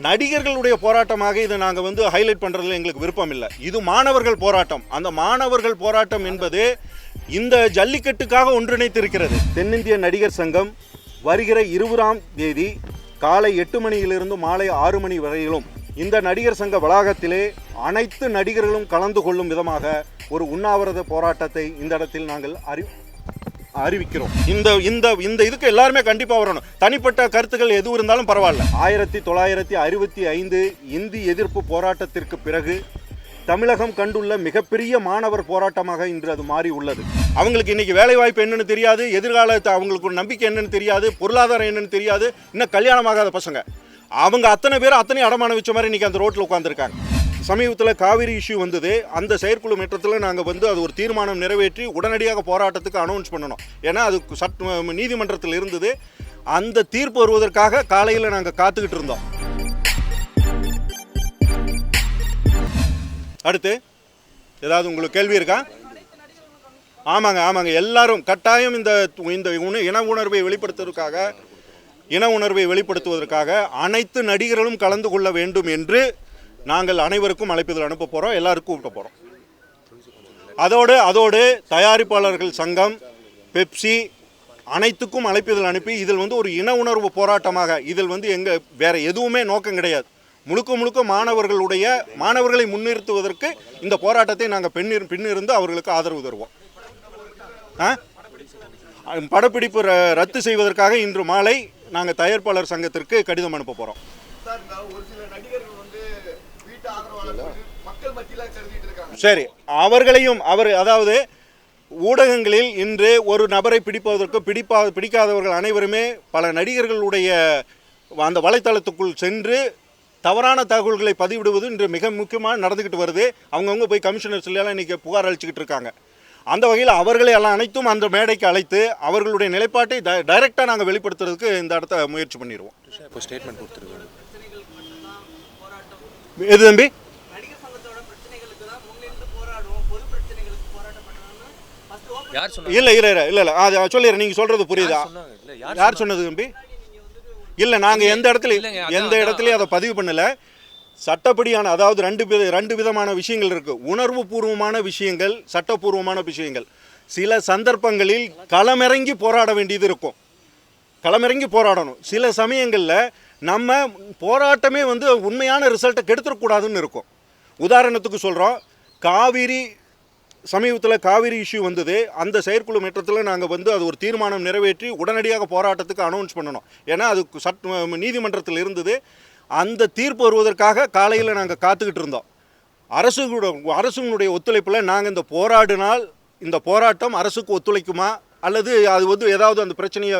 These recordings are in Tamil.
நடிகர்களுடைய போராட்டமாக இதை நாங்கள் ஹைலைட் பண்ணுறதுல எங்களுக்கு விருப்பம் இல்லை. இது மாணவர்கள் போராட்டம். அந்த மாணவர்கள் போராட்டம் என்பது இந்த ஜல்லிக்கட்டுக்காக ஒன்றிணைத்திருக்கிறது. தென்னிந்திய நடிகர் சங்கம் வருகிற 20ஆம் தேதி காலை 8 மணியிலிருந்து மாலை 6 மணி வரையிலும் இந்த நடிகர் சங்க வளாகத்திலே அனைத்து நடிகர்களும் கலந்து கொள்ளும் விதமாக ஒரு உண்ணாவிரத போராட்டத்தை இந்த இடத்தில் நாங்கள் அறிவிக்கிறோம். இந்த இதுக்கு எல்லாருமே கண்டிப்பாக வரணும். தனிப்பட்ட கருத்துக்கள் எது இருந்தாலும் பரவாயில்ல. 1965 இந்தி எதிர்ப்பு போராட்டத்திற்கு பிறகு தமிழகம் கண்டுள்ள மிகப்பெரிய மாணவர் போராட்டமாக இன்று அது மாறி உள்ளது. அவங்களுக்கு இன்னைக்கு வேலைவாய்ப்பு என்னன்னு தெரியாது, எதிர்காலத்தை அவங்களுக்கு ஒரு நம்பிக்கை என்னன்னு தெரியாது, பொருளாதாரம் என்னன்னு தெரியாது, இன்னும் கல்யாணமாகாத பசங்க அவங்க அத்தனை பேர் அத்தனை அடமானம் வச்ச மாதிரி இன்னைக்கு அந்த ரோட்டில் உட்காந்துருக்காங்க. சமீபத்தில் காவிரி இஷ்யூ வந்தது. அந்த செயற்குழு மட்டத்தில் நாங்கள் அது ஒரு தீர்மானம் நிறைவேற்றி உடனடியாக போராட்டத்துக்கு அனௌன்ஸ் பண்ணணும். ஏன்னா அது நீதிமன்றத்தில் இருந்தது. அந்த தீர்ப்பு வருவதற்காக காலையில் நாங்கள் காத்துக்கிட்டு இருந்தோம். அடுத்து ஏதாவது உங்களுக்கு கேள்வி இருக்கா? ஆமாங்க எல்லாரும் கட்டாயம் இந்த இன உணர்வை வெளிப்படுத்துவதற்காக அனைத்து நடிகர்களும் கலந்து கொள்ள வேண்டும் என்று நாங்கள் அனைவருக்கும் அழைப்புதல் அனுப்ப போகிறோம். எல்லாருக்கும் கூப்பிட போகிறோம். அதோடு தயாரிப்பாளர்கள் சங்கம், பெப்சி அனைத்துக்கும் அழைப்புதல் அனுப்பி இதில் ஒரு இன உணர்வு போராட்டமாக இதில் வேற எதுவுமே நோக்கம் கிடையாது. முழுக்க மாணவர்களை முன்னிறுத்துவதற்கு இந்த போராட்டத்தை நாங்கள் பின்னிருந்து அவர்களுக்கு ஆதரவு தருவோம். படப்பிடிப்பு ரத்து செய்வதற்காக இன்று மாலை நாங்கள் தயாரிப்பாளர் சங்கத்திற்கு கடிதம் அனுப்ப போகிறோம். சரி, அவர்களையும் அதாவது ஊடகங்களில் இன்று ஒரு நபரை பிடிக்காதவர்கள் அனைவருமே பல நடிகர்களுடைய அந்த வலைத்தளத்துக்குள் சென்று தவறான தகவல்களை பதிவிடுவது இன்று மிக முக்கியமாக நடந்துக்கிட்டு வருது. அவங்கவுங்க போய் கமிஷனர்ஸ் எல்லாம் இன்றைக்கி புகார் அளிச்சுக்கிட்டு இருக்காங்க. அந்த வகையில் அவர்களை எல்லாம் அனைத்தும் அந்த மேடைக்கு அழைத்து அவர்களுடைய நிலைப்பாட்டை டைரெக்டாக நாங்கள் வெளிப்படுத்துறதுக்கு இந்த இடத்த முயற்சி பண்ணிடுவோம். இப்போ ஸ்டேட்மெண்ட் கொடுத்துருக்காங்க. எது தம்பி? இல்லை அது சொல்லிடுறேன். நீங்கள் சொல்கிறது புரியுதா? யார் சொன்னது தம்பி? இல்லை, நாங்கள் எந்த இடத்துலையும் அதை பதிவு பண்ணலை. சட்டப்படியான அதாவது ரெண்டு விதமான விஷயங்கள் இருக்குது. உணர்வு பூர்வமான விஷயங்கள், சட்டப்பூர்வமான விஷயங்கள். சில சந்தர்ப்பங்களில் களமிறங்கி போராட வேண்டியது இருக்கும். களமிறங்கி போராடணும். சில சமயங்களில் நம்ம போராட்டமே உண்மையான ரிசல்ட்டை கெடுத்துடக்கூடாதுன்னு இருக்கும். உதாரணத்துக்கு சொல்கிறோம், சமீபத்தில் காவிரி இஷ்யூ வந்தது. அந்த செயற்குழு மட்டத்தில் நாங்கள் அது ஒரு தீர்மானம் நிறைவேற்றி உடனடியாக போராட்டத்துக்கு அனௌன்ஸ் பண்ணணும். ஏன்னா அது நீதிமன்றத்தில் இருந்தது. அந்த தீர்ப்பு வருவதற்காக காலையில் நாங்கள் காத்துக்கிட்டு இருந்தோம். அரசுடைய ஒத்துழைப்பில் நாங்கள் இந்த போராட்டம் அரசுக்கு ஒத்துழைக்குமா அல்லது அது ஏதாவது அந்த பிரச்சனையை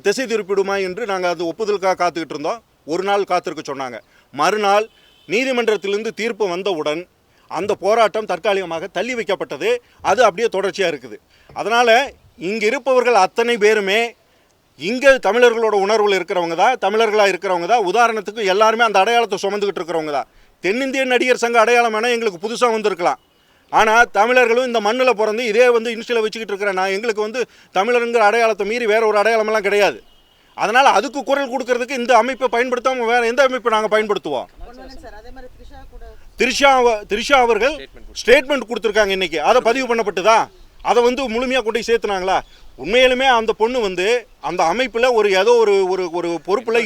திசை திருப்பிடுமா என்று நாங்கள் அது ஒப்புதலுக்காக காத்துக்கிட்டு இருந்தோம். ஒரு நாள் காத்திருக்க சொன்னாங்க. மறுநாள் நீதிமன்றத்திலிருந்து தீர்ப்பு வந்தவுடன் அந்த போராட்டம் தற்காலிகமாக தள்ளி வைக்கப்பட்டது. அது அப்படியே தொடர்ச்சியாக இருக்குது. அதனால் இங்கே இருப்பவர்கள் அத்தனை பேருமே இங்கே தமிழர்களோட உணர்வில் இருக்கிறவங்க தான், தமிழர்களாக இருக்கிறவங்க தான். உதாரணத்துக்கு எல்லாருமே அந்த அடையாளத்தை சுமந்துக்கிட்டு இருக்கிறவங்க தான். தென்னிந்திய நடிகர் சங்க அடையாளம் வேணால் எங்களுக்கு புதுசாக வந்திருக்கலாம். ஆனால் தமிழர்களும் இந்த மண்ணில் பிறந்து இதே இன்ஸ்டில் வச்சுக்கிட்டு இருக்கிறேன். எங்களுக்கு தமிழருங்கிற அடையாளத்தை மீறி வேறு ஒரு அடையாளமெல்லாம் கிடையாது. அதனால் அதுக்கு குரல் கொடுக்கறதுக்கு இந்த அமைப்பை பயன்படுத்தாமல் வேறு எந்த அமைப்பை நாங்கள் பயன்படுத்துவோம்? திரிஷா அவர்கள் ஸ்டேட்மெண்ட் கொடுத்துருக்காங்க இன்னைக்கு. அதை பதிவு பண்ணப்பட்டுதா? அதை முழுமையாக கொண்டு சேர்த்துனாங்களா? உண்மையிலுமே அந்த பொண்ணு அந்த அமைப்பில் ஏதோ ஒரு பொறுப்பில்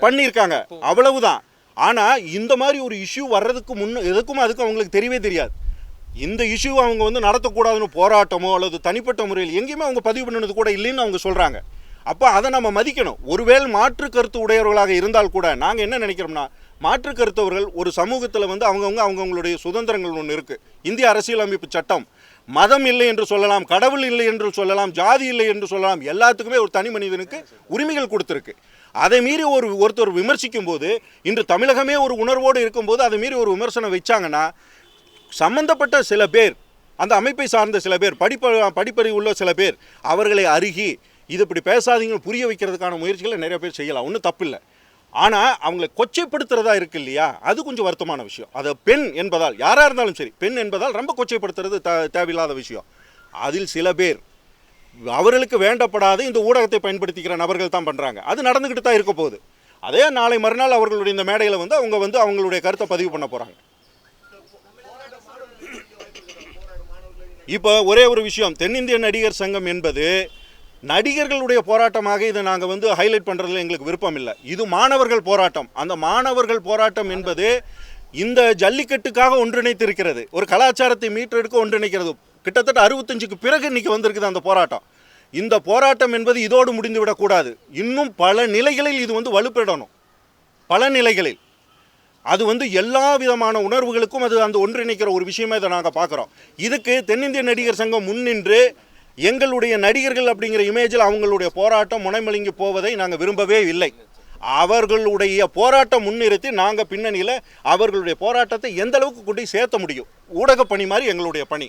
பண்ணியிருக்காங்க, அவ்வளவுதான். ஆனால் இந்த மாதிரி ஒரு இஷ்யூ வர்றதுக்கு அதுக்கும் அவங்களுக்கு தெரியவே தெரியாது. இந்த இஷ்யூ அவங்க நடத்தக்கூடாதுன்னு போராட்டமோ அல்லது தனிப்பட்ட முறையில் எங்கேயுமே அவங்க பதிவு பண்ணினது கூட இல்லைன்னு அவங்க சொல்கிறாங்க. அப்போ அதை நம்ம மதிக்கணும். ஒருவேளை மாற்று கருத்து உடையவர்களாக இருந்தால் கூட நாங்கள் என்ன நினைக்கிறோம்னா, மாற்று கருத்தவர்கள் ஒரு சமூகத்தில் அவங்கவுங்களுடைய சுதந்திரங்கள் ஒன்று இருக்குது. இந்திய அரசியலமைப்பு சட்டம் மதம் இல்லை என்று சொல்லலாம், கடவுள் இல்லை என்று சொல்லலாம், ஜாதி இல்லை என்று சொல்லலாம், எல்லாத்துக்குமே ஒரு தனி மனிதனுக்கு உரிமைகள் கொடுத்துருக்கு. அதை மீறி ஒருத்தர் விமர்சிக்கும் போது, இன்று தமிழகமே ஒரு உணர்வோடு இருக்கும்போது அதை மீறி ஒரு விமர்சனம் வச்சாங்கன்னா சம்பந்தப்பட்ட சில பேர், அந்த அமைப்பை சார்ந்த சில பேர், படிப்பறிவு உள்ள சில பேர் அவர்களை அருகி இது இப்படி பேசாதீங்கன்னு புரிய வைக்கிறதுக்கான முயற்சிகளை நிறைய பேர் செய்யலாம். ஒன்றும் தப்பில்லை. ஆனால் அவங்களை கொச்சைப்படுத்துறதா இருக்கு இல்லையா, அது கொஞ்சம் வருத்தமான விஷயம். அதை பெண் என்பதால், யாராக இருந்தாலும் சரி, பெண் என்பதால் ரொம்ப கொச்சைப்படுத்துறது தேவையில்லாத விஷயம். அதில் சில பேர் அவர்களுக்கு வேண்டப்படாத இந்த ஊடகத்தை பயன்படுத்திக்கிற நபர்கள் தான் பண்ணுறாங்க. அது நடந்துக்கிட்டு தான் இருக்க போகுது. அதே நாளை மறுநாள் அவர்களுடைய இந்த மேடையில் வந்து அவங்க வந்து அவங்களுடைய கருத்தை பதிவு பண்ண போகிறாங்க. இப்போ ஒரே ஒரு விஷயம், தென்னிந்திய நடிகர் சங்கம் என்பது நடிகர்களுடைய போராட்டமாக இதை நாங்கள் வந்து ஹைலைட் பண்ணுறதுல எங்களுக்கு விருப்பம் இல்லை. இது மாணவர்கள் போராட்டம். அந்த மாணவர்கள் போராட்டம் என்பது இந்த ஜல்லிக்கட்டுக்காக ஒன்றிணைத்திருக்கிறது, ஒரு கலாச்சாரத்தை மீட்டெடுக்க ஒன்றிணைக்கிறது. கிட்டத்தட்ட 65க்கு பிறகு இன்றைக்கி வந்திருக்குது அந்த போராட்டம். இந்த போராட்டம் என்பது இதோடு முடிந்து விடக்கூடாது. இன்னும் பல நிலைகளில் இது வந்து வலுப்பெறணும். பல நிலைகளில் அது வந்து எல்லா விதமான உணர்வுகளுக்கும் அது அந்த ஒன்றிணைக்கிற ஒரு விஷயமா இதை நாங்கள் பார்க்குறோம். இதுக்கு தென்னிந்திய நடிகர் சங்கம் முன்னின்று எங்களுடைய நடிகர்கள் அப்படிங்கிற இமேஜில் அவங்களுடைய போராட்டம் முனைமலிங்கி போவதை நாங்கள் விரும்பவே இல்லை. அவர்களுடைய போராட்டம் முன்னிறுத்தி நாங்கள் பின்னணியில் அவர்களுடைய போராட்டத்தை எந்த அளவுக்கு கொண்டு சேர்த்த முடியும், ஊடக பணி மாதிரி எங்களுடைய பணி,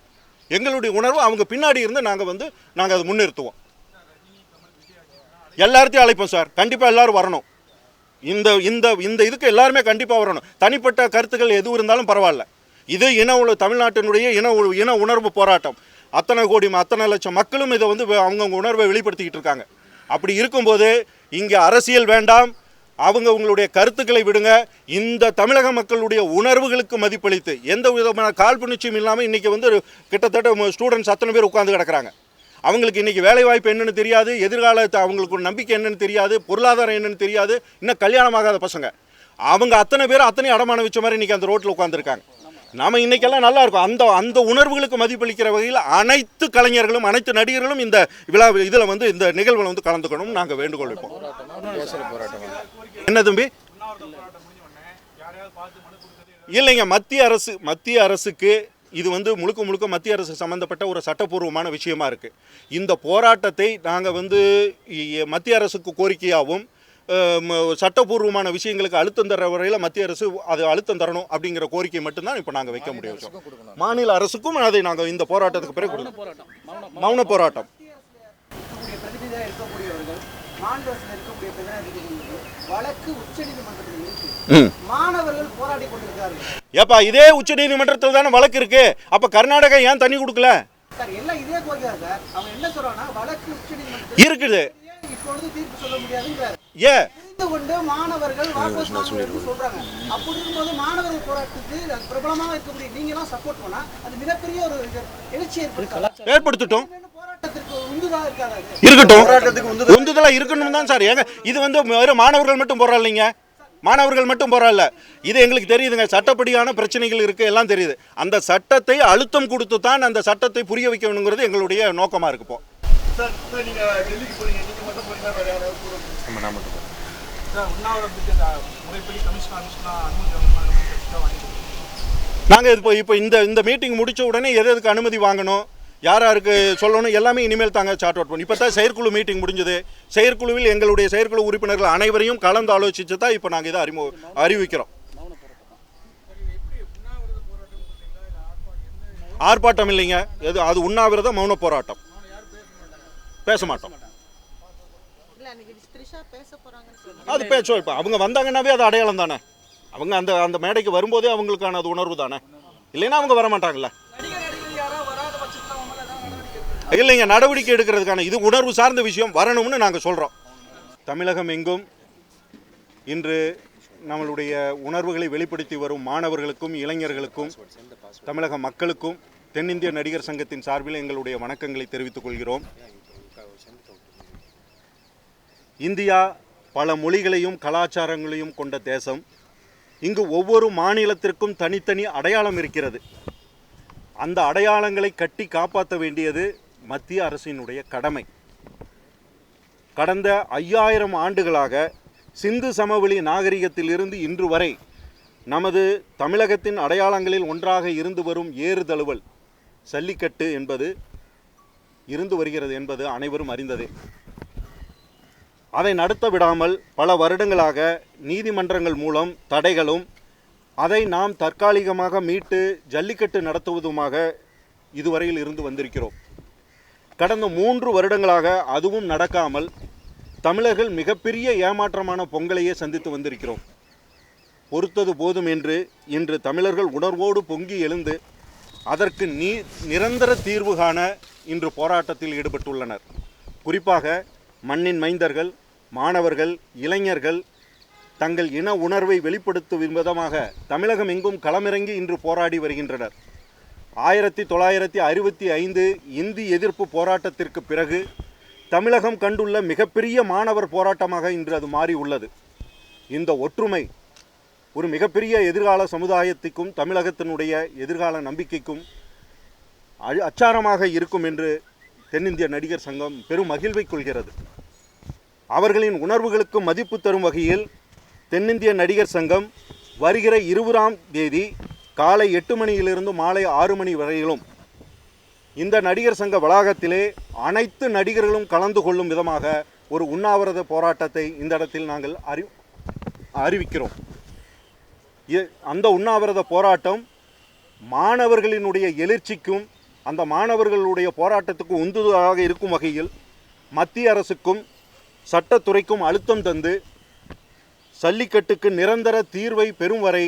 எங்களுடைய உணர்வு அவங்க பின்னாடி இருந்து நாங்கள் அதை முன்னிறுத்துவோம். எல்லாத்தையும் அழைப்போம் சார், கண்டிப்பாக எல்லோரும் வரணும். இந்த இந்த இந்த இதுக்கு எல்லாருமே கண்டிப்பாக வரணும். தனிப்பட்ட கருத்துக்கள் எதுவும் இருந்தாலும் பரவாயில்ல. இது தமிழ்நாட்டினுடைய இன உணர்வு போராட்டம். அத்தனை லட்சம் மக்களும் இதை வந்து அவங்கவுங்க உணர்வை வெளிப்படுத்திக்கிட்டு இருக்காங்க. அப்படி இருக்கும்போது இங்கே அரசியல் வேண்டாம், அவங்களுடைய கருத்துக்களை விடுங்க. இந்த தமிழக மக்களுடைய உணர்வுகளுக்கு மதிப்பளித்து எந்த விதமான காழ்ப்புணர்ச்சியும் இல்லாமல் இன்றைக்கி வந்து கிட்டத்தட்ட ஸ்டூடெண்ட்ஸ் அத்தனை பேர் உட்காந்து கிடக்கிறாங்க. அவங்களுக்கு இன்றைக்கி வேலைவாய்ப்பு என்னென்னு தெரியாது, எதிர்காலத்தை அவங்களுக்கு ஒரு நம்பிக்கை என்னென்னு தெரியாது, பொருளாதாரம் என்னென்னு தெரியாது, இன்னும் கல்யாணமாகாத பசங்க அவங்க அத்தனை பேர் அத்தனை அடமான வச்ச மாதிரி இன்றைக்கி அந்த ரோட்டில் உட்காந்துருக்காங்க. நாம் இன்றைக்கெல்லாம் நல்லா இருக்கும். அந்த உணர்வுகளுக்கு மதிப்பளிக்கிற வகையில் அனைத்து கலைஞர்களும் அனைத்து நடிகர்களும் இந்த இதில் வந்து இந்த நிகழ்வில் வந்து கலந்துக்கணும் நாங்கள் வேண்டுகோள் வைப்போம். என்ன தம்பி? இல்லைங்க, மத்திய அரசுக்கு இது வந்து முழுக்க மத்திய அரசு சம்மந்தப்பட்ட ஒரு சட்டப்பூர்வமான விஷயமா இருக்குது. இந்த போராட்டத்தை நாங்கள் வந்து மத்திய அரசுக்கு கோரிக்கையாகவும் சட்டப்பூர்வமான விஷயங்களுக்கு அழுத்தம் தர வரையில் மத்திய அரசு அது அழுத்தம் தரணும் அப்படிங்கிற கோரிக்கை மட்டும்தான் இப்போ நாங்கள் வைக்க முடியும். மாநில அரசுக்கும் அதை நாங்கள் இந்த போராட்டத்துக்கு பிறகு மௌன போராட்டம் ஏப்பா இதே உச்ச நீதிமன்றத்தில் தானே வழக்கு இருக்கு. அப்ப கர்நாடகா ஏன் தண்ணி கொடுக்கல? இருக்குது ஏற்படுத்தட்டும், இருக்கட்டும், உந்துதலா இருக்கணும் தான் சார். ஏங்க இது வந்து மாணவர்கள் மட்டும் போறா இல்லைங்க, மாணவர்கள் மட்டும் போறல, இது எங்களுக்கு தெரியுதுங்க. சட்டப்படியான பிரச்சனைகள் இருக்கு, எல்லாம் தெரியுது. அந்த சட்டத்தை அழுத்தம் கொடுத்து தான் அந்த சட்டத்தை புரிய வைக்கணுங்கிறது எங்களுடைய நோக்கமா இருக்கு. இப்போ நாங்கள் இப்போ இந்த மீட்டிங் முடிச்ச உடனே எதுக்கு அனுமதி வாங்கணும், யாருக்கு சொல்லணும், எல்லாமே இனிமேல் தாங்க சார்ட் அவுட் பண்ணி. இப்போ தான் செயற்குழு மீட்டிங் முடிஞ்சது. செயற்குழுவில் எங்களுடைய செயற்குழு உறுப்பினர்கள் அனைவரையும் கலந்து ஆலோசித்து தான் இப்போ நாங்கள் இதை அறிவிக்கிறோம். ஆர்ப்பாட்டம் இல்லைங்க, அது உண்ணாவிரத மௌன போராட்டம். பேச மாட்டோம். அது பேசுவோம். இப்போ அவங்க வந்தாங்கன்னாவே அது அடையாளம் தானே. அவங்க அந்த மேடைக்கு வரும்போதே அவங்களுக்கான அது உணர்வு தானே. இல்லைன்னா அவங்க வரமாட்டாங்கல்ல. இல்லைங்க, நடவடிக்கை எடுக்கிறதுக்கான இது உணர்வு சார்ந்த விஷயம், வரணும்னு நாங்கள் சொல்கிறோம். தமிழகம் எங்கும் இன்று நம்மளுடைய உணர்வுகளை வெளிப்படுத்தி வரும் மாணவர்களுக்கும் இளைஞர்களுக்கும் தமிழக மக்களுக்கும் தென்னிந்திய நடிகர் சங்கத்தின் சார்பில் எங்களுடைய வணக்கங்களை தெரிவித்துக் கொள்கிறோம். இந்தியா பல மொழிகளையும் கலாச்சாரங்களையும் கொண்ட தேசம். இங்கு ஒவ்வொரு மாநிலத்திற்கும் தனித்தனி அடையாளம் இருக்கிறது. அந்த அடையாளங்களை கட்டி காப்பாற்ற வேண்டியது மத்திய அரசினுடைய கடமை. கடந்த 5000 ஆண்டுகளாக சிந்து சமவெளி நாகரிகத்திலிருந்து இன்று வரை நமது தமிழகத்தின் அடையாளங்களில் ஒன்றாக இருந்து வரும் ஏறுதழுவல் சல்லிக்கட்டு என்பது இருந்து வருகிறது என்பது அனைவரும் அறிந்ததே. அதை நடத்த விடாமல் பல வருடங்களாக நீதிமன்றங்கள் மூலம் தடைகளும் அதை நாம் தற்காலிகமாக மீட்டு ஜல்லிக்கட்டு நடத்துவதுமாக இதுவரையில் இருந்து வந்திருக்கிறோம். கடந்த 3 வருடங்களாக அதுவும் நடக்காமல் தமிழர்கள் மிகப்பெரிய ஏமாற்றமான பொங்கலையே சந்தித்து வந்திருக்கிறோம். பொறுத்தது போதும் என்று இன்று தமிழர்கள் உணர்வோடு பொங்கி எழுந்து அதற்கு நிரந்தர தீர்வு காண இன்று போராட்டத்தில் ஈடுபட்டுள்ளனர். குறிப்பாக மண்ணின் மைந்தர்கள், மாணவர்கள், இளைஞர்கள், தங்கள் இன உணர்வை வெளிப்படுத்தும் விதமாக தமிழகம் எங்கும் களமிறங்கி இன்று போராடி வருகின்றனர். 1965 இந்தி எதிர்ப்பு போராட்டத்திற்கு பிறகு தமிழகம் கண்டுள்ள மிகப்பெரிய மாணவர் போராட்டமாக இன்று அது மாறி உள்ளது. இந்த ஒற்றுமை ஒரு மிகப்பெரிய எதிர்கால சமுதாயத்திற்கும் தமிழகத்தினுடைய எதிர்கால நம்பிக்கைக்கும் அச்சாரமாக இருக்கும் என்று தென்னிந்திய நடிகர் சங்கம் பெரும் மகிழ்வை கொள்கிறது. அவர்களின் உணர்வுகளுக்கு மதிப்பு தரும் வகையில் தென்னிந்திய நடிகர் சங்கம் வருகிற 20ஆம் தேதி காலை 8 மணியிலிருந்து மாலை 6 மணி வரையிலும் இந்த நடிகர் சங்க வளாகத்திலே அனைத்து நடிகர்களும் கலந்து கொள்ளும் விதமாக ஒரு உண்ணாவிரத போராட்டத்தை இந்த இடத்தில் நாங்கள் அறிவிக்கிறோம். அந்த உண்ணாவிரத போராட்டம் மாணவர்களினுடைய எழுச்சிக்கும் அந்த மாணவர்களுடைய போராட்டத்துக்கு உந்துதலாக இருக்கும் வகையில் மத்திய அரசுக்கும் சட்டத்துறைக்கும் அழுத்தம் தந்து சல்லிக்கட்டுக்கு நிரந்தர தீர்வை பெறும் வரை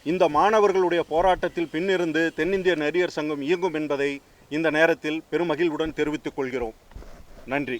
இந்த மாணவர்களுடைய போராட்டத்தில் பின்னிருந்து தென்னிந்திய நடிகர் சங்கம் இயங்கும் என்பதை இந்த நேரத்தில் பெருமகிழ்வுடன் தெரிவித்துக் கொள்கிறோம். நன்றி.